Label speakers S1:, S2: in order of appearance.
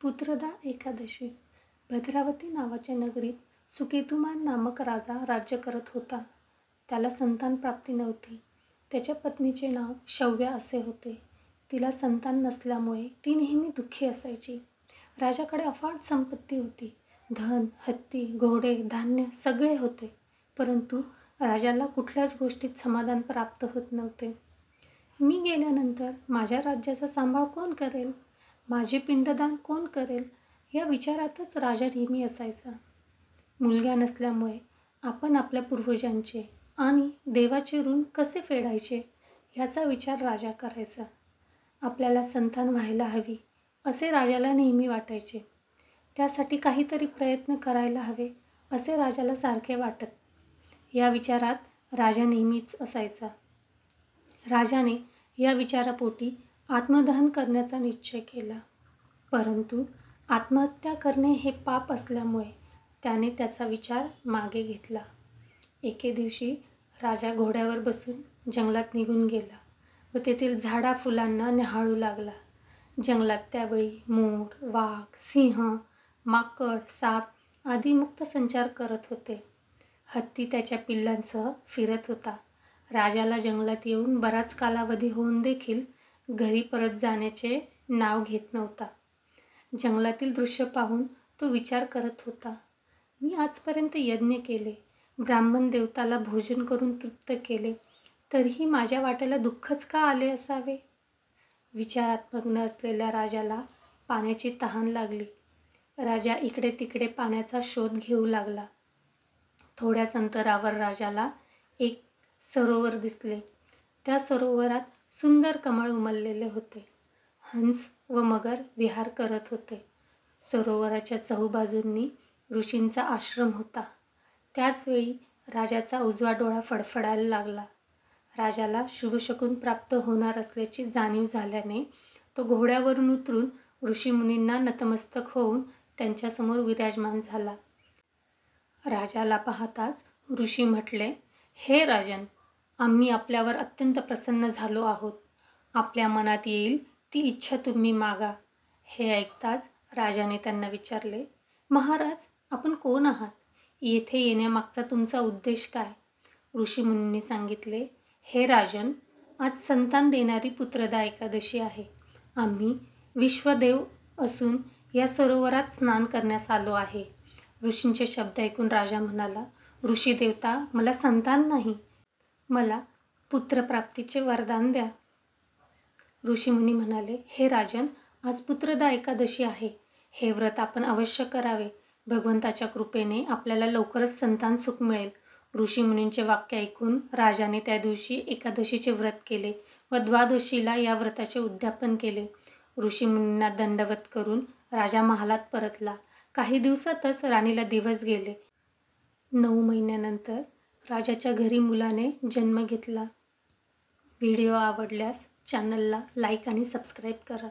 S1: पुत्रदा एकादशी. भद्रावती नावाच्या नगरीत सुकेतुमान नामक राजा राज्य करत होता. त्याला संतान प्राप्ती नव्हती. त्याच्या पत्नीचे नाव शव्या असे होते. तिला संतान नसल्यामुळे ती नेहमी दुःखी असायची. राजाकडे अफाट संपत्ती होती. धन, हत्ती, घोडे, धान्य सगळे होते. परंतु राजाला कुठल्याच गोष्टीत समाधान प्राप्त होत नव्हते. मी गेल्यानंतर माझ्या राज्याचा सांभाळ कोण करेल? माझे पिंडदान कोण करेल? या विचारातच राजा नेहमी असायचा. मुलगा नसल्यामुळे आपण आपल्या पूर्वजांचे आणि देवाचे ऋण कसे फेडायचे याचा विचार राजा करायचा. आपल्याला संतान व्हायला हवी असे राजाला नेहमी वाटायचे. त्यासाठी काहीतरी प्रयत्न करायला हवे असे राजाला सारखे वाटत. या विचारात राजा नेहमीच असायचा. राजाने या विचारापोटी आत्मदहन करण्याचा निश्चय केला. परंतु आत्महत्या करणे हे पाप असल्यामुळे त्याने त्याचा विचार मागे घेतला. एके दिवशी राजा घोड्यावर बसून जंगलात निघून गेला व तेथील झाडाफुलांना न्याहाळू लागला. जंगलात त्यावेळी मोर, वाघ, सिंह, माकड, साप आदी मुक्त संचार करत होते. हत्ती त्याच्या पिल्लांसह फिरत होता. राजाला जंगलात येऊन बराच कालावधी होऊन देखील घरी परत जाण्याचे नाव घेत नव्हता. जंगलातील दृश्य पाहून तो विचार करत होता. मी आजपर्यंत यज्ञ केले, ब्राह्मण देवताला भोजन करून तृप्त केले, तरीही माझ्या वाट्याला दुःखच का आले असावे? विचारात मग्न असलेल्या राजाला पाण्याची तहान लागली. राजा इकडे तिकडे पाण्याचा शोध घेऊ लागला. थोड्याच अंतरावर राजाला एक सरोवर दिसले. त्या सरोवरात सुंदर कमळ उमललेले होते. हंस व मगर विहार करत होते. सरोवराच्या चहूबाजूंनी ऋषींचा आश्रम होता. त्याचवेळी राजाचा उजवा डोळा फडफडायला लागला. राजाला शुभशकुन प्राप्त होणार असल्याची जाणीव झाल्याने तो घोड्यावरून उतरून ऋषीमुनींना नतमस्तक होऊन त्यांच्यासमोर विराजमान झाला. राजाला पाहताच ऋषी म्हटले, हे राजन, आम्ही आपल्यावर अत्यंत प्रसन्न झालो आहोत. आपल्या मनात येईल ती इच्छा तुम्ही मागा. हे ऐकताच राजाने त्यांना विचारले, महाराज, आपण कोण आहात? येथे येण्यामागचा तुमचा उद्देश काय? ऋषीमुनींनी सांगितले, हे राजन, आज संतान देणारी पुत्रदा एकादशी आहे. आम्ही विश्वदेव असून या सरोवरात स्नान करण्यास आलो आहे. ऋषींचे शब्द ऐकून राजा म्हणाला, ऋषी देवता, मला संतान नाही, मला पुत्रप्राप्तीचे वरदान द्या. ऋषीमुनी म्हणाले, हे राजन, आज पुत्रदा एकादशी आहे. हे व्रत आपण अवश्य करावे. भगवंताच्या कृपेने आपल्याला लवकरच संतान सुख मिळेल. ऋषीमुनींचे वाक्य ऐकून राजाने त्या दिवशी एकादशीचे व्रत केले व द्वादशीला या व्रताचे उद्यापन केले. ऋषीमुनींना दंडवत करून राजा महालात परतला. काही दिवसातच राणीला दिवस गेले. 9 महिन्यानंतर राजाच्या घरी मुलाने जन्म घेतला. व्हिडिओ आवडल्यास चॅनलला लाईक आणि सबस्क्राईब करा.